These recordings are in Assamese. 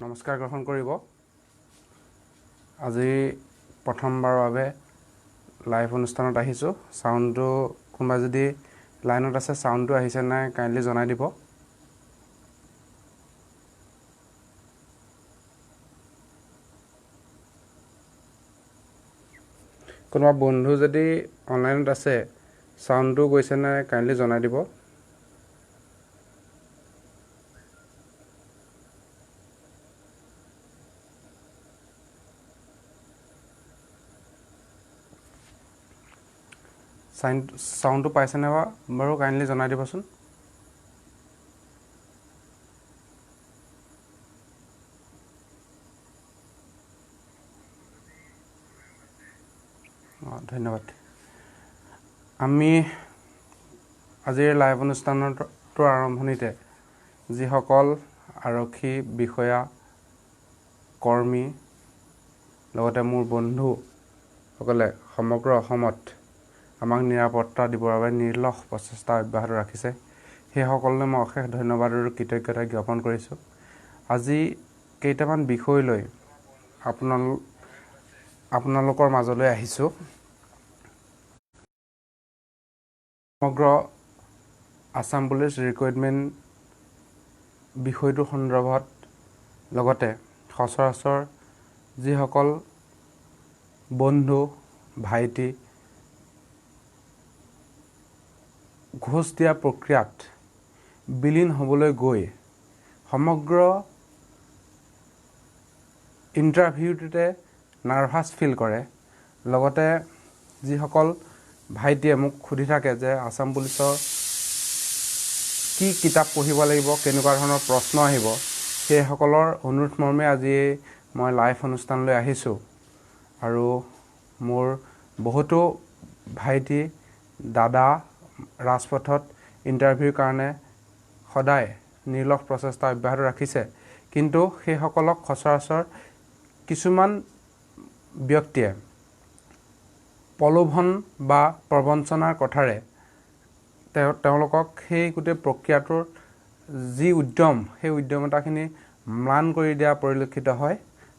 নমস্কাৰ গ্ৰহণ কৰিব। আজি প্ৰথমবাৰৰ বাবে লাইভ অনুষ্ঠানত আহিছোঁ। সাউণ্ডটো কোনোবা যদি লাইনত আছে, সাউণ্ডটো আহিছে নাই কাইণ্ডলি জনাই দিব। কোনোবা বন্ধু যদি অনলাইনত আছে, সাউণ্ডটো গৈছে নাই কাইণ্ডলি জনাই দিব। সাউণ্ডটো পাইছেনে বাৰু কাইণ্ডলি জনাই দিবচোন। ধন্যবাদ। আমি আজিৰ লাইভ অনুষ্ঠানটোৰ আৰম্ভণিতে যিসকল আৰক্ষী বিষয়া, কৰ্মী, লগতে মোৰ বন্ধুসকলে সমগ্ৰ অসমত আমাক নিৰাপত্তা দিবৰ বাবে নিৰ্লস প্ৰচেষ্টা অব্যাহত ৰাখিছে, সেইসকললৈ মই অশেষ ধন্যবাদ আৰু কৃতজ্ঞতা জ্ঞাপন কৰিছোঁ। আজি কেইটামান বিষয় লৈ আপোনালোকৰ মাজলৈ আহিছোঁ। সমগ্ৰ আছাম পুলিচ ৰিক্ৰুইটমেণ্ট বিষয়টোৰ সন্দৰ্ভত, লগতে সচৰাচৰ যিসকল বন্ধু, ভাইটি ঘোচ দিয়া প্ৰক্ৰিয়াত বিলীন হ'বলৈ গৈ সমগ্ৰ ইণ্টাৰভিউটোতে নাৰ্ভাছ ফিল কৰে, লগতে যিসকল ভাইটিয়ে মোক সুধি থাকে যে আছাম পুলিচৰ কি কিতাপ পঢ়িব লাগিব, কেনেকুৱা ধৰণৰ প্ৰশ্ন আহিব, সেইসকলৰ অনুৰোধ মৰ্মে আজি মই লাইভ অনুষ্ঠানলৈ আহিছোঁ। আৰু মোৰ বহুতো ভাইটি, দাদা ৰাজপথত ইণ্টাৰভিউৰ কাৰণে সদায় নিৰ্লস প্ৰচেষ্টা অব্যাহত ৰাখিছে, কিন্তু সেইসকলক সচৰাচৰ কিছুমান ব্যক্তিয়ে প্ৰলোভন বা প্ৰবঞ্চনাৰ কথাৰে তেওঁলোকক সেই গোটেই প্ৰক্ৰিয়াটোৰ যি উদ্যম, সেই উদ্যমতাখিনি ম্লান কৰি দিয়া পৰিলক্ষিত হয়।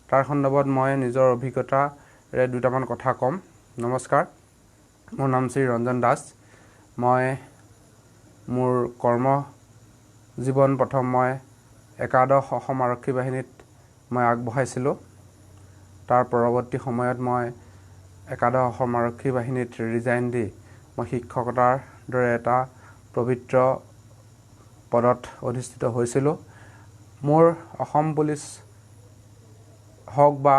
তাৰ সন্দৰ্ভত মই নিজৰ অভিজ্ঞতাৰে দুটামান কথা ক'ম। নমস্কাৰ, মোৰ নাম শ্ৰী ৰঞ্জন দাস। মই মোৰ কৰ্ম জীৱন প্ৰথম মই একাদশ অসম আৰক্ষী বাহিনীত মই আগবঢ়াইছিলোঁ। তাৰ পৰৱৰ্তী সময়ত মই একাদশ অসম আৰক্ষী বাহিনীত ৰিজাইন দি মই শিক্ষকতাৰ দৰে এটা পবিত্ৰ পদত অধিষ্ঠিত হৈছিলোঁ। মোৰ অসম পুলিচ হওক বা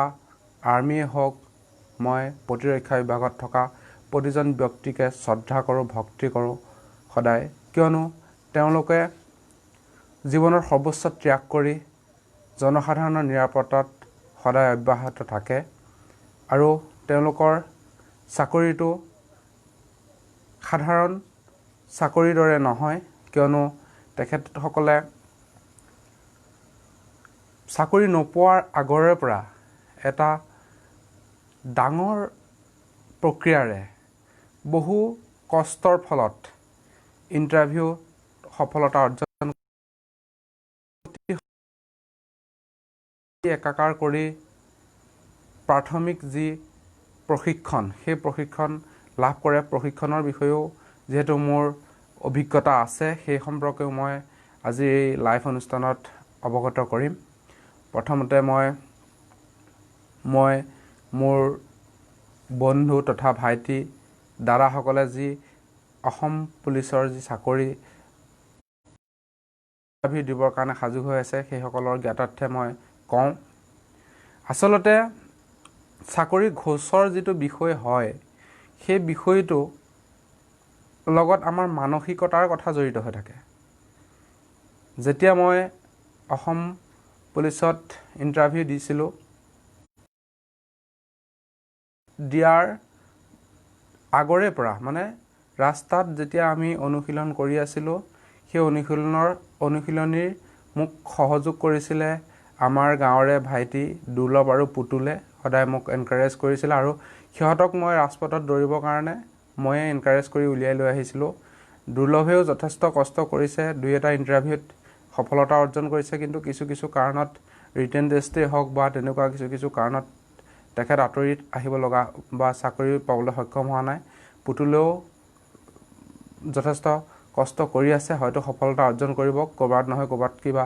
আৰ্মিয়ে হওক, মই প্ৰতিৰক্ষা বিভাগত থকা প্ৰতিজন ব্যক্তিকে শ্ৰদ্ধা কৰোঁ, ভক্তি কৰোঁ সদায়, কিয়নো তেওঁলোকে জীৱনৰ সৰ্বোচ্চ ত্যাগ কৰি জনসাধাৰণৰ নিৰাপত্তাত সদায় অব্যাহত থাকে। আৰু তেওঁলোকৰ চাকৰিটো সাধাৰণ চাকৰিৰ দৰে নহয়, কিয়নো তেখেতসকলে চাকৰি নোপোৱাৰ আগৰে পৰা এটা ডাঙৰ প্ৰক্ৰিয়াৰে বহু কষ্টৰ ফলত ইণ্টাৰভিউ সফলতা অৰ্জন একাকাৰ কৰি প্ৰাথমিক যি প্ৰশিক্ষণ, সেই প্ৰশিক্ষণ লাভ কৰে। প্ৰশিক্ষণৰ বিষয়েও যিহেতু মোৰ অভিজ্ঞতা আছে, সেই সম্পৰ্কেও মই আজি এই লাইভ অনুষ্ঠানত অৱগত কৰিম। প্ৰথমতে মই মোৰ বন্ধু তথা ভাইটি, দাদাসকলে যি অসম পুলিচৰ যি চাকৰি ইণ্টাৰভিউ দিবৰ কাৰণে সাজু হৈ আছে, সেইসকলৰ জ্ঞাতাৰ্থে মই কওঁ। আচলতে চাকৰি ঘোচৰ যিটো বিষয় হয়, সেই বিষয়টো লগত আমাৰ মানসিকতাৰ কথা জড়িত হৈ থাকে। যেতিয়া মই অসম পুলিচত ইণ্টাৰভিউ দিছিলোঁ, দিয়াৰ আগৰে পৰা মানে ৰাস্তাত যেতিয়া আমি অনুশীলন কৰি আছিলোঁ, সেই অনুশীলনীৰ মোক সহযোগ কৰিছিলে আমাৰ গাঁৱৰে ভাইটি দুৰ্লভ আৰু পুতুলে। সদায় মোক এনকাৰেজ কৰিছিলে আৰু সিহঁতক মই ৰাজপথত দৌৰিবৰ কাৰণে ময়ে এনকাৰেজ কৰি উলিয়াই লৈ আহিছিলোঁ। দুৰ্লভেও যথেষ্ট কষ্ট কৰিছে, দুই এটা ইণ্টাৰভিউত সফলতা অৰ্জন কৰিছে, কিন্তু কিছু কাৰণত ৰিটেন টেষ্টেই হওক বা তেনেকুৱা কিছু কাৰণত তেখেত আঁতৰি আহিব লগা বা চাকৰি পাবলৈ সক্ষম হোৱা নাই। পুতুলেও যথেষ্ট কষ্ট কৰি আছে, হয়তো সফলতা অৰ্জন কৰিব, ক'ৰবাত নহয় ক'ৰবাত কিবা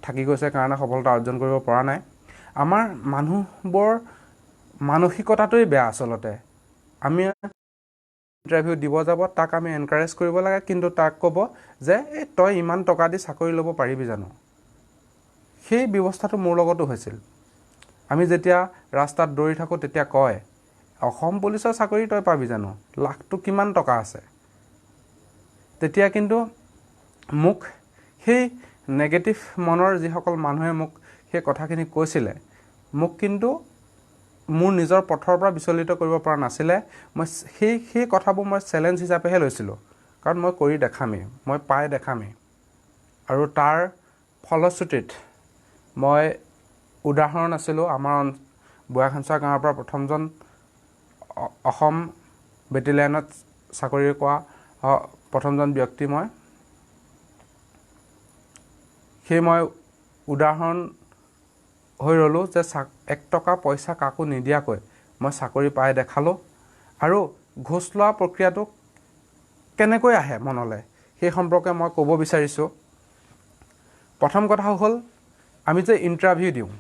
থাকি গৈছে কাৰণে সফলতা অৰ্জন কৰিব পৰা নাই। আমাৰ মানুহবোৰ মানসিকতাটোৱেই বেয়া আচলতে। আমি ইণ্টাৰভিউ দিব যাব, তাক আমি এনকাৰেজ কৰিব লাগে, কিন্তু তাক ক'ব যে এই তই ইমান টকা দি চাকৰি ল'ব পাৰিবি জানো? সেই ব্যৱস্থাটো মোৰ লগতো হৈছিল। আমি যেতিয়া ৰাস্তাত দৌৰি থাকোঁ তেতিয়া কয়, অসম পুলিচৰ চাকৰি তই পাবি জানো? লাখটো কিমান টকা আছে? তেতিয়া কিন্তু মোক সেই নেগেটিভ মনৰ যিসকল মানুহে মোক সেই কথাখিনি কৈছিলে, মোক কিন্তু মোৰ নিজৰ পথৰ পৰা বিচলিত কৰিব পৰা নাছিলে। মই সেই কথাবোৰ মই চেলেঞ্জ হিচাপেহে লৈছিলোঁ, কাৰণ মই কৰি দেখামেই, মই পাই দেখামেই। আৰু তাৰ ফলশ্ৰুতিত মই উদাহৰণ আছিলোঁ। আমাৰ বুঢ়াখানচা গাঁৱৰ পৰা প্ৰথমজন অসম বেটেলিয়ানত চাকৰি কৰা প্ৰথমজন ব্যক্তি মই। মই উদাহৰণ হৈ ৰ'লোঁ যে 1 টকা পইচা কাকো নিদিয়াকৈ মই চাকৰি পাই দেখালোঁ। আৰু ঘোচ লোৱা প্ৰক্ৰিয়াটো কেনেকৈ আহে মনলৈ, সেই সম্পৰ্কে মই ক'ব বিচাৰিছোঁ। প্ৰথম কথা হ'ল, আমি যে ইণ্টাৰভিউ দিওঁ,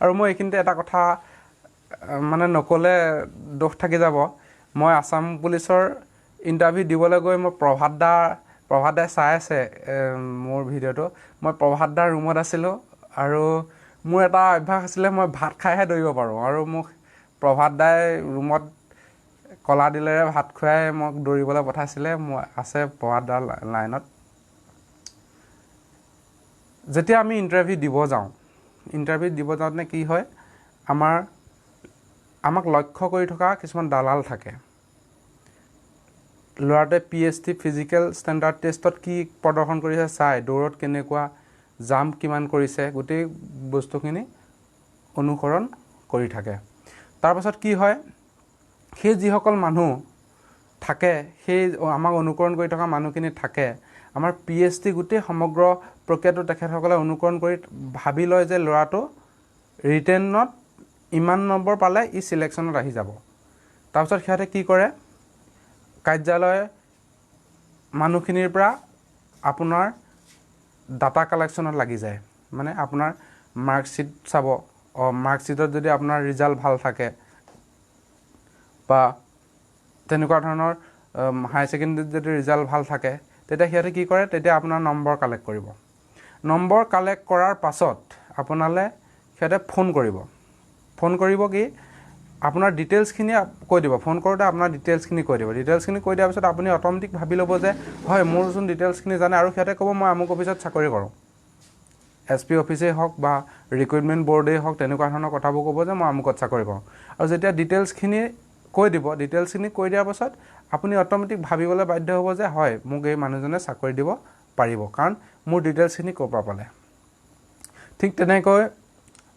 আৰু মই এইখিনিতে এটা কথা মানে নক'লে দোষ থাকি যাব। মই আছাম পুলিচৰ ইণ্টাৰভিউ দিবলৈ গৈ মই প্ৰভাত দাই চাই আছে মোৰ ভিডিঅ'টো। মই প্ৰভাত দাৰ ৰুমত আছিলোঁ, আৰু মোৰ এটা অভ্যাস আছিলে, মই ভাত খাইহে দৌৰিব পাৰোঁ। আৰু মোক প্ৰভাত দাই ৰুমত কলা দিলেৰে ভাত খুৱাই মোক দৌৰিবলৈ পঠাইছিলে। মই আছে প্ৰভাত দাৰ লাইনত। যেতিয়া আমি ইণ্টাৰভিউ দিব যাওঁতে কি হয়, আমাক লক্ষ্য কৰি থকা কিছুমান দালাল থাকে। ল'ৰাটোৱে PST ফিজিকেল ষ্টেণ্ডাৰ্ড টেষ্টত কি প্ৰদৰ্শন কৰিছে চাই, দৌৰত কেনেকুৱা, জাম্প কিমান কৰিছে, গোটেই বস্তুখিনি অনুসৰণ কৰি থাকে। তাৰপাছত কি হয়, সেই যিসকল মানুহ থাকে, সেই আমাক অনুকৰণ কৰি থকা মানুহখিনি থাকে, আমাৰ PST গোটেই সমগ্ৰ প্ৰক্ৰিয়াটো তেখেতসকলে অনুকৰণ কৰি ভাবি লয় যে ল'ৰাটো ৰিটেনত ইমান নম্বৰ পালে ই চিলেকশ্যনত আহি যাব। তাৰপিছত সিহঁতে কি কৰে, কাৰ্যালয় মানুহখিনিৰ পৰা আপোনাৰ ডাটা কালেকশ্যনত লাগি যায়। মানে আপোনাৰ মাৰ্কশ্বিট চাব, মাৰ্কশ্বিটত যদি আপোনাৰ ৰিজাল্ট ভাল থাকে বা তেনেকুৱা ধৰণৰ হায়াৰ ছেকেণ্ডেৰীত যদি ৰিজাল্ট ভাল থাকে, তেতিয়া সিহঁতে কি কৰে, তেতিয়া আপোনাৰ নম্বৰ কালেক্ট কৰিব। নম্বৰ কালেক্ট কৰাৰ পাছত আপোনালৈ সিহঁতে ফোন কৰিব কি, আপোনাৰ ডিটেইলছখিনি কৈ দিব। ফোন কৰোঁতে আপোনাৰ ডিটেইলছখিনি কৈ দিব। ডিটেইলছখিনি কৈ দিয়াৰ পিছত আপুনি অট'মেটিক ভাবি ল'ব যে হয়, মোৰচোন ডিটেইলছখিনি জানে। আৰু সিহঁতে ক'ব মই আমুক অফিচত চাকৰি কৰোঁ, SP অফিচেই হওক বা ৰিক্ৰুইটমেণ্ট বৰ্ডেই হওক, তেনেকুৱা ধৰণৰ কথাবোৰ ক'ব যে মই আমুকত চাকৰি কৰোঁ। আৰু যেতিয়া ডিটেইলছখিনি কৈ দিব, ডিটেইলছখিনি কৈ দিয়াৰ পাছত আপুনি অট'মেটিক ভাবিবলৈ বাধ্য হ'ব যে হয়, মোক এই মানুহজনে চাকৰি দিব পাৰিব, কাৰণ মোৰ ডিটেইলছখিনি ক'ৰ পৰা পালে। ঠিক তেনেকৈ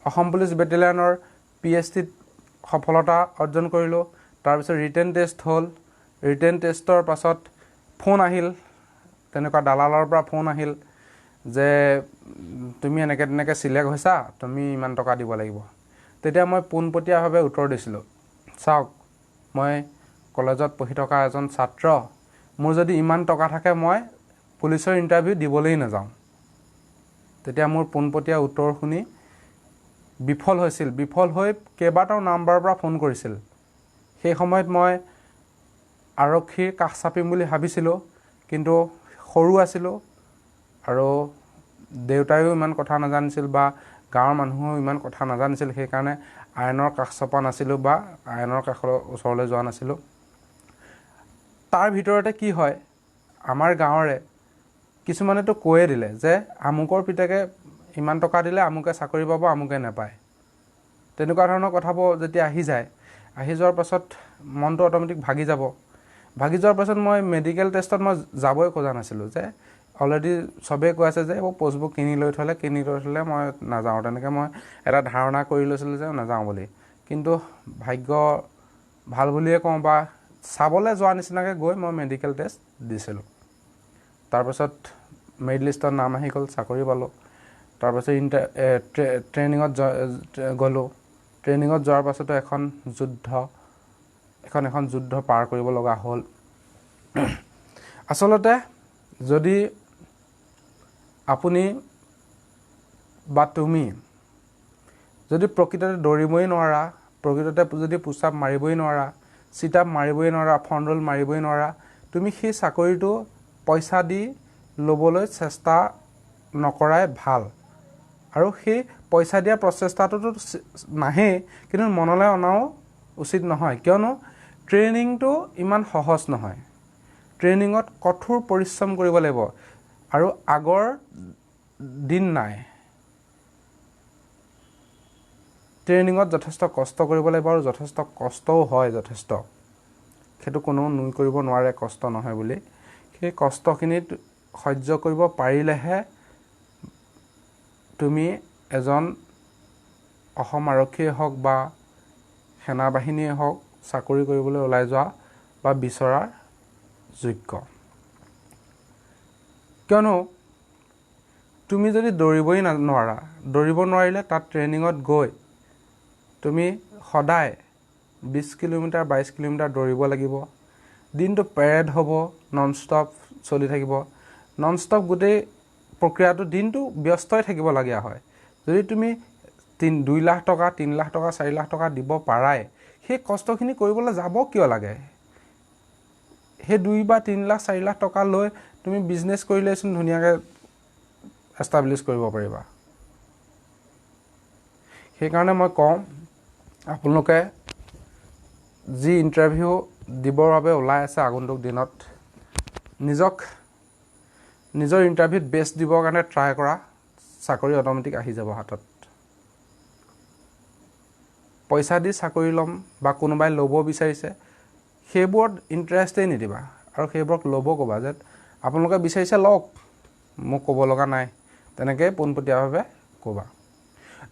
অসম পুলিচ বেটেলিয়ানৰ PSTত সফলতা অৰ্জন কৰিলোঁ। তাৰপিছত ৰিটেন টেষ্ট হ'ল। ৰিটেন টেষ্টৰ পাছত ফোন আহিল, তেনেকুৱা দালালৰ পৰা ফোন আহিল যে তুমি এনেকৈ চিলেক্ট হৈছা, তুমি ইমান টকা দিব লাগিব। তেতিয়া মই পোনপটীয়াভাৱে উত্তৰ দিছিলোঁ, চাওক, মই কলেজত পঢ়ি থকা এজন ছাত্ৰ, মোৰ যদি ইমান টকা থাকে মই পুলিচৰ ইণ্টাৰভিউ দিবলৈই নাযাওঁ। তেতিয়া মোৰ পোনপটীয়া উত্তৰ শুনি বিফল হৈ কেইবাটাও নাম্বাৰৰ পৰা ফোন কৰিছিল। সেই সময়ত মই আৰক্ষীৰ কাষ চাপিম বুলি ভাবিছিলোঁ, কিন্তু সৰু আছিলোঁ আৰু দেউতায়ো ইমান কথা নাজানিছিল বা গাঁৱৰ মানুহেও ইমান কথা নাজানিছিল। সেইকাৰণে আইনৰ কাষ চপা নাছিলোঁ বা আইনৰ কাষৰ ওচৰলৈ যোৱা নাছিলোঁ। তাৰ ভিতৰতে কি হয়, আমাৰ গাঁৱৰে কিছুমানেতো কৈয়ে দিলে যে আমুকৰ পিতেকে ইমান টকা দিলে আমুকে চাকৰি পাব, আমুকে নাপায়। তেনেকুৱা ধৰণৰ কথাবোৰ যেতিয়া আহি যোৱাৰ পাছত মনটো অট'মেটিক ভাগি যোৱাৰ পাছত মই মেডিকেল টেষ্টত মই যাবই খোজা নাছিলোঁ, যে অলৰেডি চবেই কৈ আছে যে এইবোৰ পোষ্টবোৰ কিনি লৈ থ'লে মই নাযাওঁ। তেনেকৈ মই এটা ধাৰণা কৰি লৈছিলোঁ যে নাযাওঁ বুলি। কিন্তু ভাগ্য ভাল বুলিয়ে কওঁ বা চাবলৈ যোৱা নিচিনাকৈ গৈ মই মেডিকেল টেষ্ট দিছিলোঁ। তাৰপাছত মেৰিট লিষ্টত নাম আহি গ'ল, চাকৰি পালোঁ। তাৰপাছত ট্ৰেইনিঙত গ'লোঁ। ট্ৰেইনিঙত যোৱাৰ পাছতো এখন যুদ্ধ পাৰ কৰিব লগা হ'ল। আচলতে যদি আপুনি বা তুমি যদি প্ৰকৃততে দৌৰিবই নোৱাৰা, প্ৰকৃততে যদি পুছ-আপ মাৰিবই নোৱাৰা, চিট-আপ মাৰিবই নোৱাৰা, ফ্ৰণ্ট ৰোল মাৰিবই নোৱাৰা, তুমি সেই চাকৰিটো পইচা দি ল'বলৈ চেষ্টা নকৰাই ভাল। আৰু সেই পইচা দিয়া প্ৰচেষ্টাটোতো নাহেই, কিন্তু মনলৈ অনাও উচিত নহয়, কিয়নো ট্ৰেইনিংটো ইমান সহজ নহয়। ট্ৰেইনিঙত কঠোৰ পৰিশ্ৰম কৰিব লাগিব আৰু আগৰ দিন নাই। ট্ৰেইনিঙত যথেষ্ট কষ্ট কৰিব লাগিব আৰু যথেষ্ট কষ্টও হয় যথেষ্ট। সেইটো কোনেও নুই কৰিব নোৱাৰে কষ্ট নহয় বুলি। সেই কষ্টখিনিত সহ্য কৰিব পাৰিলেহে তুমি এজন অসম আৰক্ষীয়ে হওক বা সেনাবাহিনীয়ে হওক চাকৰি কৰিবলৈ ওলাই যোৱা বা বিচৰাৰ যোগ্য। কিয়নো তুমি যদি দৌৰিব নোৱাৰিলে তাত ট্ৰেইনিঙত গৈ তুমি সদায় 20 কিলোমিটাৰ 22 কিলোমিটাৰ দৌৰিব লাগিব। দিনটো পেৰেড হ'ব, নন ষ্টপ চলি থাকিব। নন ষ্টপ গোটেই প্ৰক্ৰিয়াটো দিনটো ব্যস্তই থাকিবলগীয়া হয়। যদি তুমি 2 লাখ টকা 3 লাখ টকা 4 লাখ টকা দিব পাৰাই, সেই কষ্টখিনি কৰিবলৈ যাব কিয় লাগে? সেই 2 বা 3 লাখ 4 লাখ টকা লৈ তুমি বিজনেছ কৰিলেচোন ধুনীয়াকৈ এষ্টাব্লিছ কৰিব পাৰিবা। সেইকাৰণে মই কওঁ, আপোনালোকে যি ইণ্টাৰভিউ দিবৰ বাবে ওলাই আছে আগন্তুক দিনত, নিজৰ ইণ্টাৰভিউত বেষ্ট দিবৰ কাৰণে ট্ৰাই কৰা, চাকৰি অট'মেটিক আহি যাব হাতত। পইচা দি চাকৰি ল'ম বা কোনোবাই ল'ব বিচাৰিছে, সেইবোৰত ইণ্টাৰেষ্টেই নিদিবা আৰু সেইবোৰক ল'ব ক'বা যে আপোনালোকে বিচাৰিছে লওক, মোক ক'ব লগা নাই, তেনেকৈ পোনপটীয়াভাৱে ক'বা।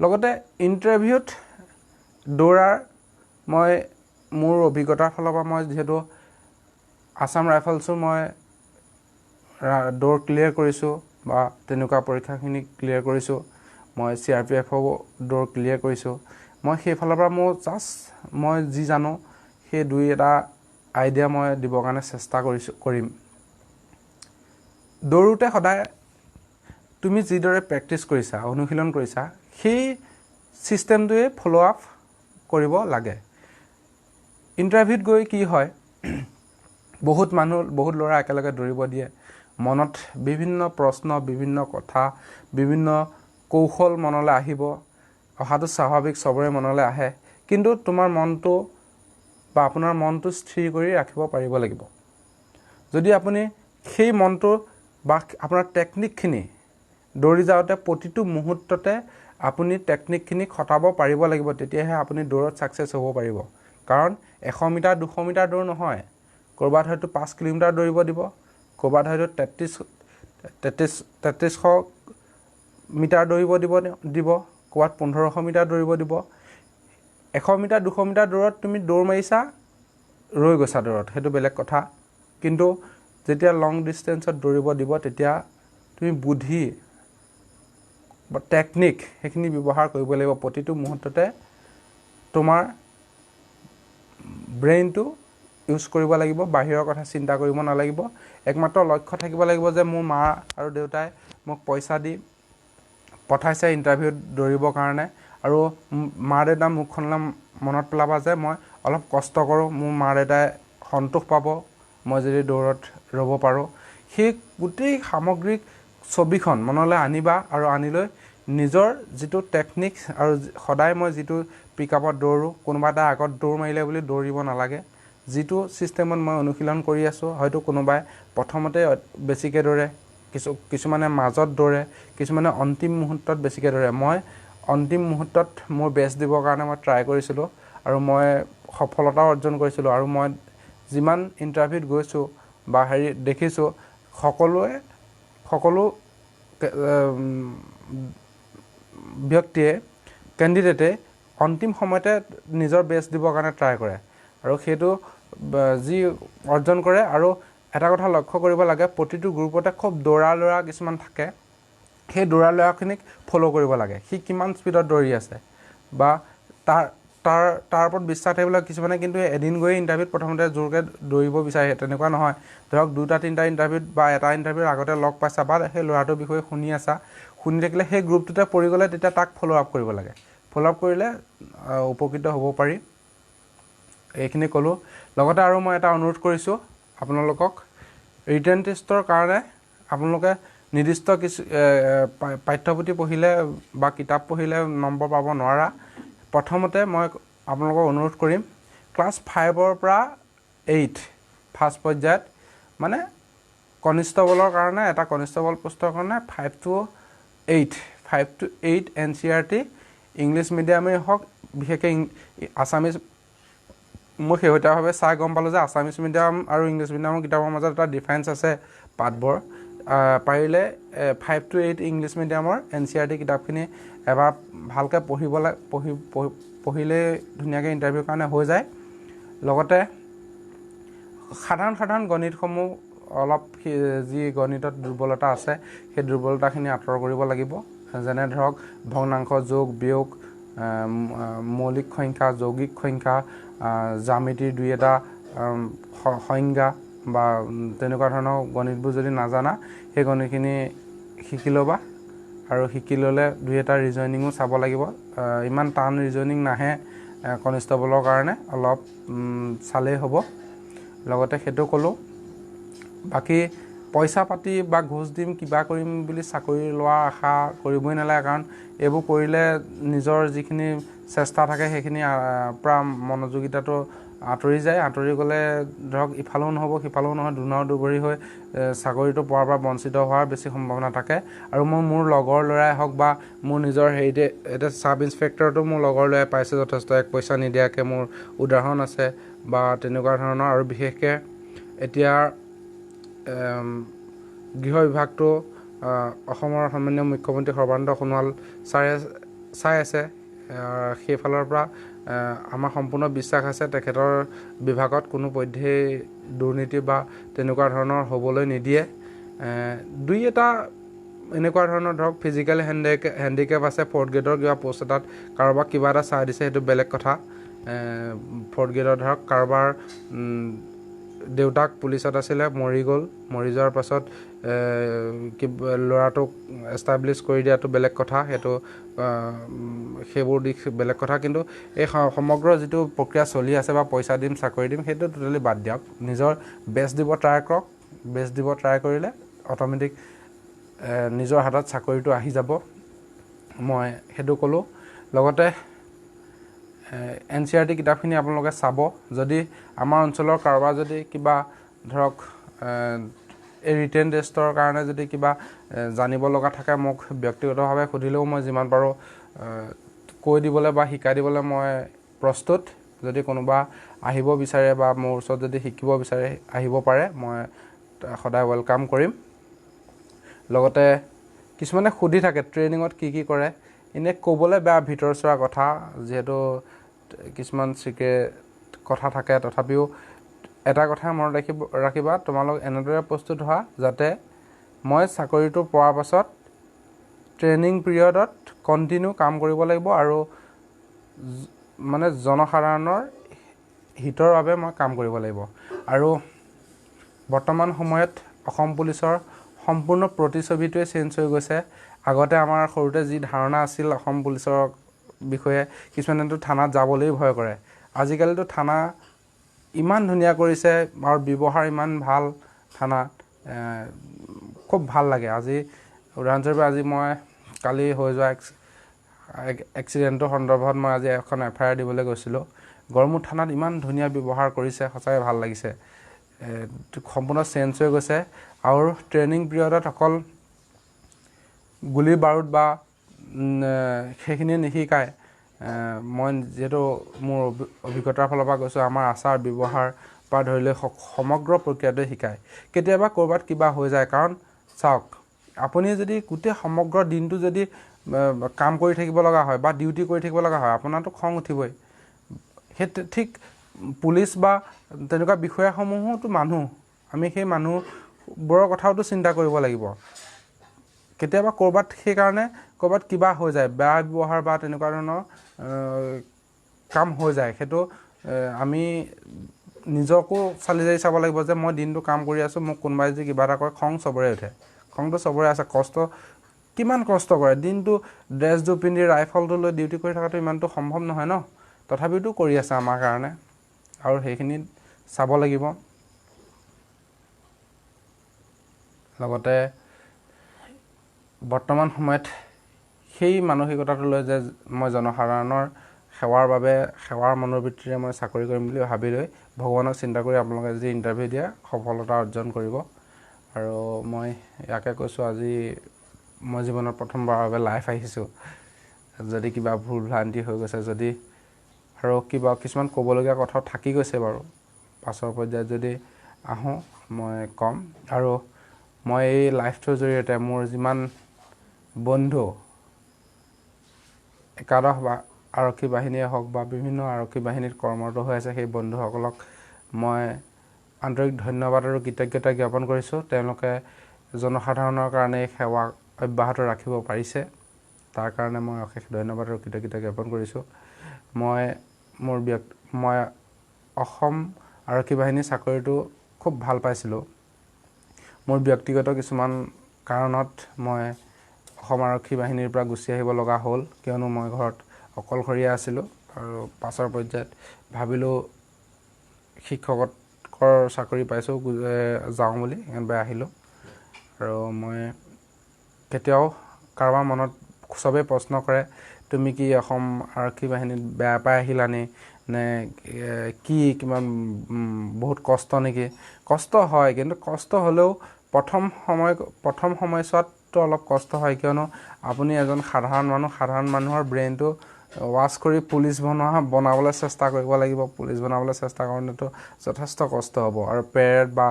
লগতে ইণ্টাৰভিউত দৌৰাৰ মই মোৰ অভিজ্ঞতাৰ ফালৰ পৰা মই যিহেতু আছাম ৰাইফলছো মই দৌৰ ক্লিয়াৰ কৰিছোঁ বা তেনেকুৱা পৰীক্ষাখিনি ক্লিয়াৰ কৰিছোঁ, মই CRPFও দৌৰ ক্লিয়াৰ কৰিছোঁ। মই সেইফালৰ পৰা মই যি জানো সেই 2-এটা আইডিয়া মই দিবৰ কাৰণে চেষ্টা কৰিম। দৌৰোতে সদায় তুমি যিদৰে প্ৰেক্টিছ কৰিছা, অনুশীলন কৰিছা, সেই ছিষ্টেমটোৱে ফ'ল' আপ কৰিব লাগে। ইণ্টাৰভিউত গৈ কি হয়, বহুত ল'ৰা একেলগে দৌৰিব দিয়ে। মনত বিভিন্ন প্ৰশ্ন, বিভিন্ন কথা, বিভিন্ন কৌশল মনলৈ আহিব। অহাটো স্বাভাৱিক, চবৰে মনলৈ আহে। কিন্তু তোমাৰ মনটো বা আপোনাৰ মনটো স্থিৰ কৰি ৰাখিব পাৰিব লাগিব। যদি আপুনি সেই মনটো বা আপোনাৰ টেকনিকখিনি দৌৰি যাওঁতে প্ৰতিটো মুহূৰ্ততে আপুনি টেকনিকখিনি খটাব পাৰিব লাগিব, তেতিয়াহে আপুনি দৌৰত ছাকচেছ হ'ব পাৰিব। কাৰণ 100 মিটাৰ 200 মিটাৰ দৌৰ নহয়, ক'ৰবাত হয়তো 5 কিলোমিটাৰ দৌৰিব দিব, ক'ৰবাত হয়তো 3300 মিটাৰ দৌৰিব দিব, ক'ৰবাত 1500 মিটাৰ দৌৰিব দিব। 100 মিটাৰ 200 মিটাৰ দৌৰত তুমি দৌৰ মাৰিছা, ৰৈ গৈছা দৌৰত, সেইটো বেলেগ কথা। কিন্তু যেতিয়া লং ডিষ্টেঞ্চত দৌৰিব দিব, তেতিয়া তুমি বুদ্ধি বা টেকনিক সেইখিনি ব্যৱহাৰ কৰিব লাগিব। প্ৰতিটো মুহূৰ্ততে তোমাৰ ব্ৰেইনটো ইউজ কৰিব লাগিব, বাহিৰৰ কথা চিন্তা কৰিব নালাগিব। একমাত্ৰ লক্ষ্য থাকিব লাগিব যে মোৰ মা আৰু দেউতাই মোক পইচা দি পঠাইছে ইণ্টাৰভিউত দৌৰিবৰ কাৰণে, আৰু মা দেউতাৰ মুখখনলৈ মনত পেলাবা যে মই অলপ কষ্ট কৰোঁ, মোৰ মা দেউতাই সন্তোষ পাব মই যদি দৌৰত ৰ'ব পাৰোঁ। সেই গোটেই সামগ্ৰিক ছবিখন মনলৈ আনিবা আৰু আনি লৈ নিজৰ যিটো টেকনিক আৰু সদায় মই যিটো পিকআপত দৌৰোঁ, কোনোবা এটা আগত দৌৰ মাৰিলে বুলি দৌৰিব নালাগে। যিটো ছিষ্টেমত মই অনুশীলন কৰি আছোঁ, হয়তো কোনোবাই প্ৰথমতে বেছিকৈ দৌৰে, কিছুমানে মাজত দৌৰে, কিছুমানে অন্তিম মুহূৰ্তত বেছিকৈ দৌৰে। মই অন্তিম মুহূৰ্তত মোৰ বেষ্ট দিবৰ কাৰণে মই ট্ৰাই কৰিছিলোঁ আৰু মই সফলতাও অৰ্জন কৰিছিলোঁ। আৰু মই যিমান ইণ্টাৰভিউত গৈছোঁ বা দেখিছোঁ, সকলো কেণ্ডিডেটে অন্তিম সময়তে নিজৰ বেষ্ট দিবৰ কাৰণে ট্ৰাই কৰে আৰু সেইটো যি অৰ্জন কৰে। আৰু এটা কথা লক্ষ্য কৰিব লাগে, প্ৰতিটো গ্ৰুপতে খুব দৌৰা ল'ৰা কিছুমান থাকে, সেই দৌৰা ল'ৰাখিনিক ফ'ল' কৰিব লাগে, সি কিমান স্পীডত দৌৰি আছে বা তাৰ ওপৰত বিশ্বাস থাকিবলৈ কিছুমানে কিন্তু এদিন গৈ ইণ্টাৰভিউত প্ৰথমতে জোৰকৈ দৌৰিব বিচাৰে, তেনেকুৱা নহয়। ধৰক 2-3টা ইণ্টাৰভিউত বা এটা ইণ্টাৰভিউৰ আগতে লগ পাইছা বা সেই ল'ৰাটোৰ বিষয়ে শুনি আছা, শুনি থাকিলে সেই গ্ৰুপটোতে পৰি গ'লে তেতিয়া তাক ফ'ল' আপ কৰিব লাগে। ফ'ল' আপ কৰিলে উপকৃত হ'ব পাৰি। এইখিনি ক'লোঁ। লগতে আৰু মই এটা অনুৰোধ কৰিছোঁ আপোনালোকক, ৰিটেন টেষ্টৰ কাৰণে আপোনালোকে নিৰ্দিষ্ট কিছু পাঠ্যপুথি পঢ়িলে বা কিতাপ পঢ়িলে নম্বৰ পাব নোৱাৰা। প্ৰথমতে মই আপোনালোকক অনুৰোধ কৰিম, ক্লাছ 5ৰ পৰা 8 ফাৰ্ষ্ট পৰ্যায়ত মানে কনিষ্টেবলৰ কাৰণে, এটা কনিষ্টেবল পোষ্টৰ কাৰণে 5 to 8 NCERT ইংলিছ মিডিয়ামেই হওক, বিশেষকৈ আছামিজ। মই শেহতীয়াভাৱে চাই গম পালোঁ যে আছামিজ মিডিয়াম আৰু ইংলিছ মিডিয়ামৰ কিতাপৰ মাজত এটা ডিফাৰেঞ্চ আছে পাঠবোৰ। পাৰিলে 5 to 8 ইংলিছ মিডিয়ামৰ NCERT কিতাপখিনি এবাৰ ভালকৈ পঢ়িলেই ধুনীয়াকৈ ইণ্টাৰভিউৰ কাৰণে হৈ যায়। লগতে সাধাৰণ গণিতসমূহ অলপ যি গণিতত দুৰ্বলতা আছে সেই দুৰ্বলতাখিনি আঁতৰ কৰিব লাগিব। যেনে ধৰক ভগ্নাংশ, যোগ, বিয়োগ, মৌলিক সংখ্যা, যৌগিক সংখ্যা, জ্যামিতিৰ 2-এটা সংজ্ঞা বা তেনেকুৱা ধৰণৰ গণিতবোৰ যদি নাজানা সেই গণিতখিনি শিকি ল'বা। আৰু শিকি ল'লে 2-এটা ৰিজনিঙো চাব লাগিব। ইমান টান ৰিজনিং নাহে কনিষ্টেবলৰ কাৰণে, অলপ চালেই হ'ব। লগতে সেইটো ক'লোঁ। বাকী পইচা পাতি বা ঘোচ দিম কিবা কৰিম বুলি চাকৰি লোৱাৰ আশা কৰিবই নালাগে, কাৰণ এইবোৰ কৰিলে নিজৰ যিখিনি চেষ্টা থাকে সেইখিনি পৰা মনোযোগিতাটো আঁতৰি যায়। আঁতৰি গ'লে ধৰক ইফালেও নহ'ব সিফালেও নহয়, দুনাও দুবৰি হৈ চাকৰিটো পোৱাৰ পৰা বঞ্চিত হোৱাৰ বেছি সম্ভাৱনা থাকে। আৰু মই মোৰ লগৰ ল'ৰাই হওক বা মোৰ নিজৰ হেৰিতে, এতিয়া চাব ইনস্পেক্টৰটো মোৰ লগৰ ল'ৰাই পাইছে যথেষ্ট, 1 পইচা নিদিয়াকৈ, মোৰ উদাহৰণ আছে বা তেনেকুৱা ধৰণৰ। আৰু বিশেষকৈ এতিয়া গৃহ বিভাগটো অসমৰ সন্মানীয় মুখ্যমন্ত্ৰী সৰ্বানন্দ সোণোৱাল ছাৰে চাই আছে। সেইফালৰ পৰা আমাৰ সম্পূৰ্ণ বিশ্বাস আছে তেখেতৰ বিভাগত কোনো পধ্যেই দুৰ্নীতি বা তেনেকুৱা ধৰণৰ হ'বলৈ নিদিয়ে। 2-এটা এনেকুৱা ধৰণৰ ধৰক ফিজিকেল হেণ্ডিকেপ আছে, 4th গ্ৰেডৰ কিবা পোষ্ট এটাত কাৰোবাক কিবা এটা চাই দিছে, সেইটো বেলেগ কথা। 4th গ্ৰেডৰ ধৰক কাৰোবাৰ দেউতাক পুলিচত আছিলে, মৰি গ'ল, মৰি যোৱাৰ পাছত ল'ৰাটোক এষ্টাব্লিছ কৰি দিয়াটো বেলেগ কথা, সেইটো সেইবোৰ দিশ বেলেগ কথা। কিন্তু এই সমগ্ৰ যিটো প্ৰক্ৰিয়া চলি আছে বা পইচা দিম চাকৰি দিম, সেইটো টোটেলি বাদ দিয়ক। নিজৰ বেষ্ট দিব ট্ৰাই কৰক। বেষ্ট দিব ট্ৰাই কৰিলে অট'মেটিক নিজৰ হাতত চাকৰিটো আহি যাব। মই সেইটো ক'লোঁ। লগতে NCERT কিতাপখিনি আপোনালোকে চাব। যদি আমাৰ অঞ্চলৰ কাৰোবাৰ যদি কিবা ধৰক এই ৰিটেন টেষ্টৰ কাৰণে যদি কিবা জানিব লগা থাকে, মোক ব্যক্তিগতভাৱে সুধিলেও মই যিমান পাৰোঁ কৈ দিবলৈ বা শিকাই দিবলৈ মই প্ৰস্তুত। যদি কোনোবা আহিব বিচাৰে বা মোৰ ওচৰত যদি শিকিব বিচাৰে আহিব পাৰে, মই সদায় ৱেলকাম কৰিম। লগতে কিছুমানে সুধি থাকে ট্ৰেইনিঙত কি কৰে, এনেই ক'বলৈ বেয়া ভিতৰচোৱা কথা, যিহেতু কিছুমান চিক্ৰেট কথা থাকে। তথাপিও এটা কথা মনত ৰাখিবা, তোমালোক এনেদৰে প্ৰস্তুত হোৱা যাতে মই চাকৰিটো পোৱাৰ পাছত ট্ৰেইনিং পিৰিয়ডত কণ্টিনিউ কাম কৰিব লাগিব আৰু মানে জনসাধাৰণৰ হিতৰ বাবে মই কাম কৰিব লাগিব। আৰু বৰ্তমান সময়ত অসম পুলিচৰ সম্পূৰ্ণ প্ৰতিচ্ছবিটোৱে চেঞ্জ হৈ গৈছে। আগতে আমাৰ সৰুতে যি ধাৰণা আছিল অসম পুলিচৰ বিষয়ে, কিছুমানেতো থানাত যাবলৈ ভয় কৰে। আজিকালিতো থানা ইমান ধুনীয়া কৰিছে আৰু ব্যৱহাৰ ইমান ভাল থানাত, খুব ভাল লাগে। আজি উদাহৰণস্বৰূপে আজি মই কালি হৈ যোৱা এক্সিডেণ্টৰ সন্দৰ্ভত মই আজি এখন FIR দিবলৈ গৈছিলোঁ। গড়মূৰ থানাত ইমান ধুনীয়া ব্যৱহাৰ কৰিছে, সঁচাকৈ ভাল লাগিছে। সম্পূৰ্ণ চেঞ্জ হৈ গৈছে। আৰু ট্ৰেইনিং পিৰিয়ডত অকল গুলি বাৰুদ বা সেইখিনি নিশিকায়। মই যিহেতু মোৰ অভিজ্ঞতাৰ ফালৰ পৰা কৈছোঁ, আমাৰ আচাৰ ব্যৱহাৰ পৰা ধৰি লৈ সমগ্ৰ প্ৰক্ৰিয়াটোৱে শিকায়। কেতিয়াবা ক'ৰবাত কিবা হৈ যায়, কাৰণ চাওক, আপুনি যদি গোটেই সমগ্ৰ দিনটো যদি কাম কৰি থাকিব লগা হয় বা ডিউটি কৰি থাকিব লগা হয়, আপোনাৰতো খং উঠিবই। সেই ঠিক পুলিচ বা তেনেকুৱা বিষয়াসমূহোতো মানুহ, আমি সেই মানুহবোৰৰ কথাওতো চিন্তা কৰিব লাগিব। কেতিয়াবা ক'ৰবাত সেইকাৰণে ক'ৰবাত কিবা হৈ যায়, বেয়া ব্যৱহাৰ বা তেনেকুৱা ধৰণৰ কাম হৈ যায়। সেইটো আমি নিজকো চালি জাৰি চাব লাগিব যে মই দিনটো কাম কৰি আছোঁ, মোক কোনোবাই যদি কিবা এটা কয় খং চবৰে উঠে। খংটো চবৰে আছে, কষ্ট কিমান কষ্ট কৰে, দিনটো ড্ৰেছযোৰ পিন্ধি ৰাইফলটো লৈ ডিউটি কৰি থকাটো ইমানটো সম্ভৱ নহয় ন, তথাপিতো কৰি আছে আমাৰ কাৰণে, আৰু সেইখিনি চাব লাগিব। লগতে বৰ্তমান সময়ত সেই মানসিকতাটো লৈ যে মই জনসাধাৰণৰ সেৱাৰ বাবে সেৱাৰ মনোবৃত্তিৰে মই চাকৰি কৰিম বুলি ভাবি লৈ ভগৱানক চিন্তা কৰি আপোনালোকে যদি ইণ্টাৰভিউ দিয়ে সফলতা অৰ্জন কৰিব। আৰু মই ইয়াকে কৈছোঁ, আজি মই জীৱনত প্ৰথমবাৰৰ বাবে লাইভ আহিছোঁ। যদি কিবা ভুল ভ্ৰান্তি হৈ গৈছে, যদি আৰু কিবা কিছুমান ক'বলগীয়া কথা থাকি গৈছে বাৰু, পাছৰ পৰ্যায়ত যদি আহোঁ মই ক'ম। আৰু মই এই লাইভটোৰ জৰিয়তে মোৰ যিমান বন্ধু একাদশ বা আৰক্ষী বাহিনীয়ে হওক বা বিভিন্ন আৰক্ষী বাহিনীত কৰ্মৰত হৈ আছে, সেই বন্ধুসকলক মই আন্তৰিক ধন্যবাদ আৰু কৃতজ্ঞতা জ্ঞাপন কৰিছোঁ। তেওঁলোকে জনসাধাৰণৰ কাৰণে সেৱা অব্যাহত ৰাখিব পাৰিছে, তাৰ কাৰণে মই অশেষ ধন্যবাদ আৰু কৃতজ্ঞতা জ্ঞাপন কৰিছোঁ। মই অসম আৰক্ষী বাহিনীৰ চাকৰিটো খুব ভাল পাইছিলোঁ। মোৰ ব্যক্তিগত কিছুমান কাৰণত মই অসম আৰক্ষী বাহিনীৰ পৰা গুচি আহিব লগা হ'ল, কিয়নো মই ঘৰত অকলশৰীয়া আছিলোঁ। আৰু পাছৰ পৰ্যায়ত ভাবিলোঁ শিক্ষকৰ চাকৰি পাইছোঁ, যাওঁ বুলি এবাৰ আহিলোঁ। আৰু মই কেতিয়াও কাৰোবাৰ মনত চবেই প্ৰশ্ন কৰে, তুমি কি অসম আৰক্ষী বাহিনীত বেয়া পাই আহিলানি, নে কি কিমান বহুত কষ্ট নেকি? কষ্ট হয়, কিন্তু কষ্ট হ'লেও প্ৰথম সময়ছোৱাততো অলপ কষ্ট হয়, কিয়নো আপুনি এজন সাধাৰণ মানুহৰ ব্ৰেইনটো ৱাছ কৰি পুলিচ বনাবলৈ চেষ্টা কৰিব লাগিব। পুলিচ বনাবলৈ চেষ্টা কৰোঁতেতো যথেষ্ট কষ্ট হ'ব, আৰু পেৰেড বা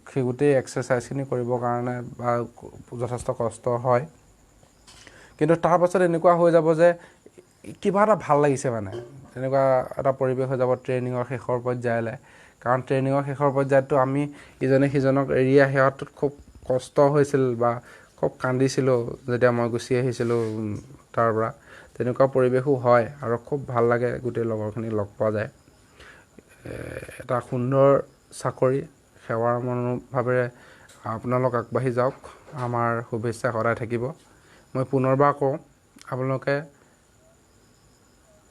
সেই গোটেই এক্সাৰচাইজখিনি কৰিবৰ কাৰণে বা যথেষ্ট কষ্ট হয়। কিন্তু তাৰ পাছত এনেকুৱা হৈ যাব যে কিবা এটা ভাল লাগিছে, মানে তেনেকুৱা এটা পৰিৱেশ হৈ যাব ট্ৰেইনিঙৰ শেষৰ পৰ্যায়লৈ। কাৰণ ট্ৰেইনিঙৰ শেষৰ পৰ্যায়ততো আমি ইজনে সিজনক এৰি অহাটোত খুব কষ্ট হৈছিল বা খুব কান্দিছিলোঁ যেতিয়া মই গুচি আহিছিলোঁ তাৰ পৰা। তেনেকুৱা পৰিৱেশো হয়, আৰু খুব ভাল লাগে, গোটেই লগৰখিনি লগ পোৱা যায়। এটা সুন্দৰ চাকৰি, সেৱাৰ মনোভাৱেৰে আপোনালোক আগবাঢ়ি যাওক, আমাৰ শুভেচ্ছা সদায় থাকিব। মই পুনৰবাৰ কওঁ, আপোনালোকে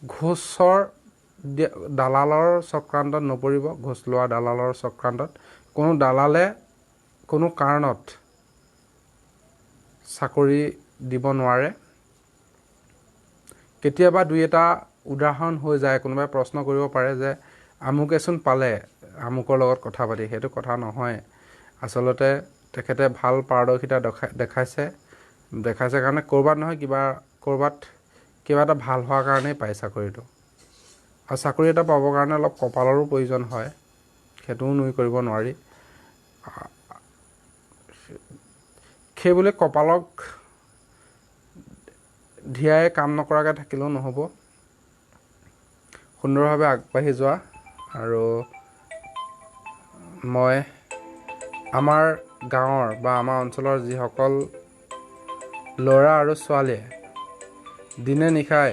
ঘোষৰ দালালৰ চক্ৰান্তত নপৰিব। ঘোষ লোৱা দালালৰ চক্ৰান্তত কোনো দালালে কোনো কাৰণত চাকৰি দিব নোৱাৰে। কেতিয়াবা দুই এটা উদাহৰণ হৈ যায়, কোনোবাই প্ৰশ্ন কৰিব পাৰে যে আমুকেচোন পালে আমুকৰ লগত কথা পাতি, সেইটো কথা নহয়। আচলতে তেখেতে ভাল পাৰদৰ্শিতা দেখাইছে কাৰণে ক'ৰবাত নহয় ক'ৰবাত কিবা এটা ভাল হোৱাৰ কাৰণেই পায় চাকৰিটো। আৰু চাকৰি এটা পাবৰ কাৰণে অলপ কপালৰো প্ৰয়োজন হয়, সেইটোও নুই কৰিব নোৱাৰি। সেইবুলি কপালক ধিয়াই কাম নকৰাকৈ থাকিলেও নহ'ব। সুন্দৰভাৱে আগবাঢ়ি যোৱা। আৰু মই আমাৰ গাঁৱৰ বা আমাৰ অঞ্চলৰ যিসকল ল'ৰা আৰু ছোৱালীয়ে দিনে নিশাই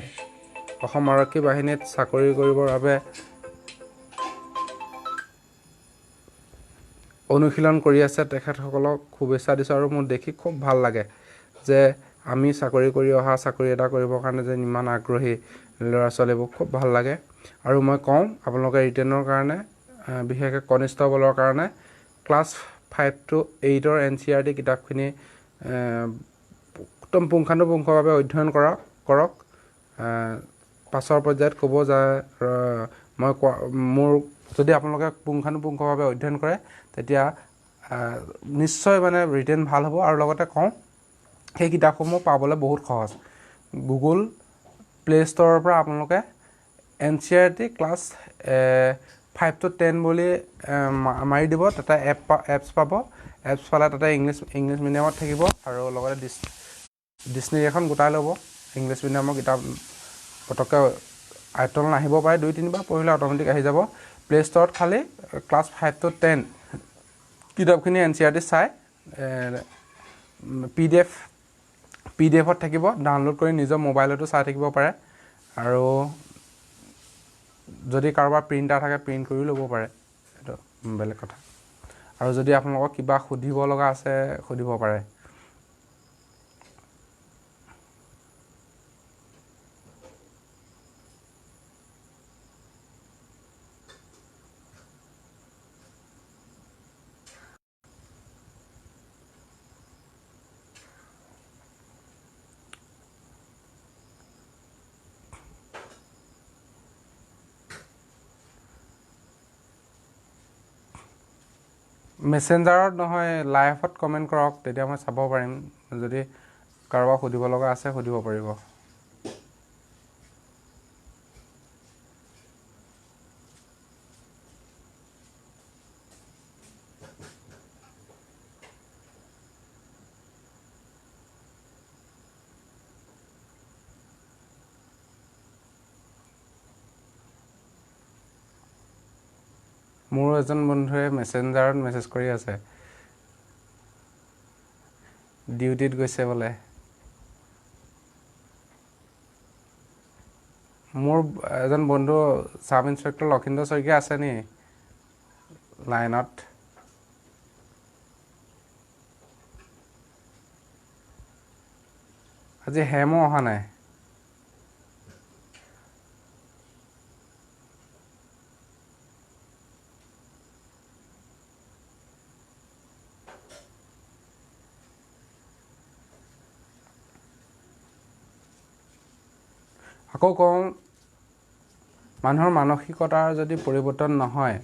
অসম আৰক্ষী বাহিনীত চাকৰি কৰিবৰ বাবে অনুশীলন কৰি আছে, তেখেতসকলক শুভেচ্ছা দিছোঁ। আৰু মোৰ দেখি খুব ভাল লাগে যে আমি চাকৰি কৰি অহা, চাকৰি এটা কৰিবৰ কাৰণে যে ইমান আগ্ৰহী ল'ৰা ছোৱালীবোৰ, খুব ভাল লাগে। আৰু মই কওঁ, আপোনালোকে ৰিটেনৰ কাৰণে, বিশেষকৈ কনিষ্টবলৰ কাৰণে ক্লাছ 5 to 8 NCERT কিতাপখিনি একদম পুংখানুপুংখভাৱে অধ্যয়ন কৰক। পাছৰ পৰ্যায়ত ক'ব যে মোৰ যদি আপোনালোকে পুংখানুপুংখভাৱে অধ্যয়ন কৰে, তেতিয়া নিশ্চয় মানে ৰিটেন ভাল হ'ব। আৰু লগতে কওঁ, সেই কিতাপসমূহ পাবলৈ বহুত সহজ। গুগল প্লে ষ্ট'ৰৰ পৰা আপোনালোকে NCERT ক্লাছ 5 to 10 বুলি মাৰি দিব, তাতে এপছ পাব। এপছ পালে তাতে ইংলিছ মিডিয়ামত থাকিব, আৰু লগতে ডিক্সনেৰী এখন গোটাই ল'ব। ইংলিছ মিডিয়ামৰ কিতাপ পটককৈ আয়ত্তলৈ নাহিব পাৰে, 2-3 বাৰ পঢ়িলে অট'মেটিক আহি যাব। প্লে ষ্ট'ৰত খালি ক্লাছ 5 to 10 কিতাপখিনি NCERT চাই PDF থাকিব, ডাউনলোড কৰি নিজৰ মোবাইলতো চাই থাকিব পাৰে আৰু যদি কাৰোবাৰ প্ৰিণ্টাৰ থাকে প্ৰিণ্ট কৰিও ল'ব পাৰে, সেইটো বেলেগ কথা। আৰু যদি আপোনালোকক কিবা সুধিব লগা আছে সুধিব পাৰে। মেছেঞ্জাৰত নহয়, লাইভত কমেণ্ট কৰক, তেতিয়া মই চাব পাৰিম। যদি কাৰোবাক সুধিব লগা আছে সুধিব পাৰিব। মোৰ এজন বন্ধুৱে মেছেঞ্জাৰত মেছেজ কৰি আছে, ডিউটিত গৈছে বোলে। মোৰ এজন বন্ধু চাব ইন্সপেক্টৰ লক্ষীন্দৰ শইকীয়া আছে নি লাইনত? আজি হেমো অহা নাই। আকৌ কওঁ, মানুহৰ মানসিকতাৰ যদি পৰিৱৰ্তন নহয়,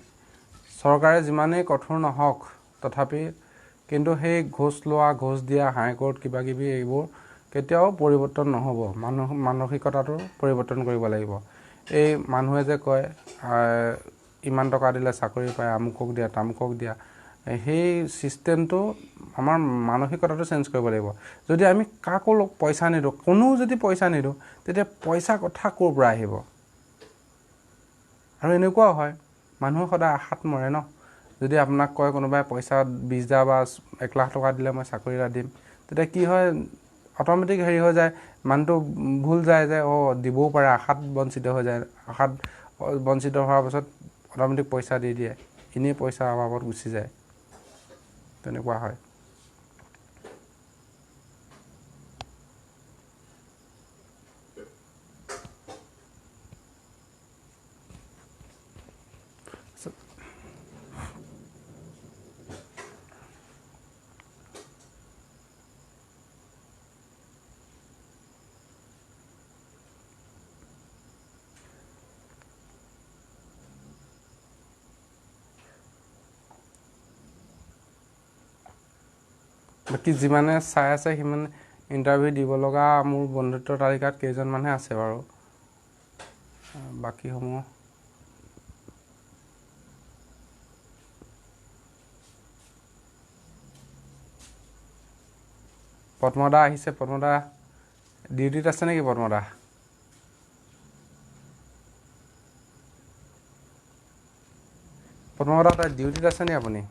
চৰকাৰে যিমানেই কঠোৰ নহওক তথাপি কিন্তু সেই ঘোষ লোৱা, ঘোষ দিয়া, হাইকোৰ্ট কিবাকিবি এইবোৰ কেতিয়াও পৰিৱৰ্তন নহ'ব। মানসিকতাটো পৰিৱৰ্তন কৰিব লাগিব। এই মানুহে যে কয় ইমান টকা দিলে চাকৰি পায়, আমুকক দিয়া তামুকক দিয়া, সেই ছিষ্টেমটো আমাৰ মানসিকতাটো চেঞ্জ কৰিব লাগিব। যদি আমি কাকো পইচা নিদিওঁ, কোনো যদি পইচা নিদিওঁ, তেতিয়া পইচা কথা ক'ৰ পৰা আহিব? আৰু এনেকুৱাও হয়, মানুহে সদায় আশাত মৰে ন। যদি আপোনাক কয় কোনোবাই পইচা 20,000 বা 1 লাখ টকা দিলে মই চাকৰি এটা দিম, তেতিয়া কি হয়, অট'মেটিক হেৰি হৈ যায়, মানুহটো ভুল যায় যে দিবও পাৰে, আশাত বঞ্চিত হৈ যায়। আশাত বঞ্চিত হোৱাৰ পাছত অট'মেটিক পইচা দি দিয়ে, এনেই পইচাৰ অভাৱত গুচি যায়, তেনেকুৱা হয়। বাকী যিমানে চাই আছে সিমানে ইণ্টাৰভিউ দিব লগা মোৰ বন্ধুত্বৰ তালিকাত কেইজনমানহে আছে বাৰু। বাকীসমূহ পদ্মদা আহিছে। পদ্মদা ডিউটিত আছে নেকি? পদ্মদা তাই ডিউটিত আছে নি আপুনি?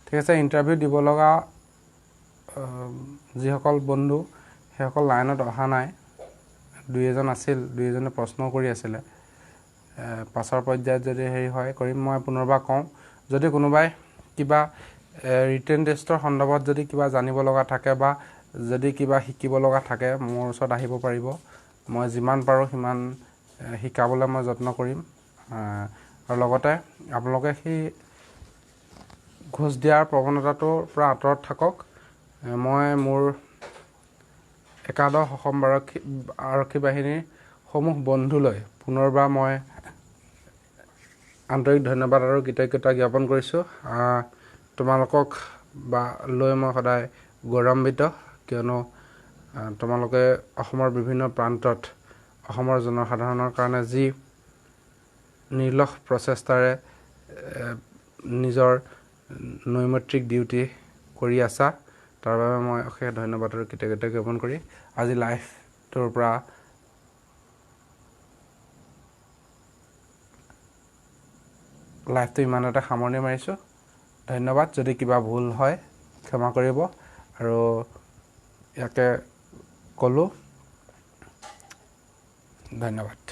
ঠিক আছে, ইণ্টাৰভিউ দিব লগা যিসকল বন্ধু সেইসকল লাইনত অহা নাই, 2-এজন আছিল, 2-এজনে প্ৰশ্ন কৰি আছিলে। পাছৰ পৰ্যায়ত যদি হেৰি হয় কৰিম। মই পুনৰবাৰ কওঁ, যদি কোনোবাই কিবা ৰিটেন টেষ্টৰ সন্দৰ্ভত যদি কিবা জানিব লগা থাকে বা যদি কিবা শিকিব লগা থাকে, মোৰ ওচৰত আহিব পাৰিব। মই যিমান পাৰোঁ সিমান শিকাবলৈ মই যত্ন কৰিম। আৰু লগতে আপোনালোকে সেই ঘোষ দিয়াৰ প্ৰৱণতাটোৰ পৰা আঁতৰত থাকক। মই মোৰ একাদশ অসম আৰক্ষী বাহিনীৰ সমূহ বন্ধুলৈ পুনৰবাৰ মই আন্তৰিক ধন্যবাদ আৰু কৃতজ্ঞতা জ্ঞাপন কৰিছোঁ। তোমালোকক লৈ মই সদায় গৌৰৱান্বিত, কিয়নো তোমালোকে অসমৰ বিভিন্ন প্ৰান্তত অসমৰ জনসাধাৰণৰ কাৰণে যি নিৰ্লস প্ৰচেষ্টাৰে নিজৰ নৈমিত্তিক ডিউটি কৰি আছা, তাৰ বাবে মই অশেষ ধন্যবাদ আৰু কৃতজ্ঞতা জ্ঞাপন কৰি আজি লাইভটোৰ পৰা লাইভটো ইমানতে সামৰণি মাৰিছোঁ। ধন্যবাদ। যদি কিবা ভুল হয় ক্ষমা কৰিব আৰু ইয়াকে ক'লোঁ। ধন্যবাদ।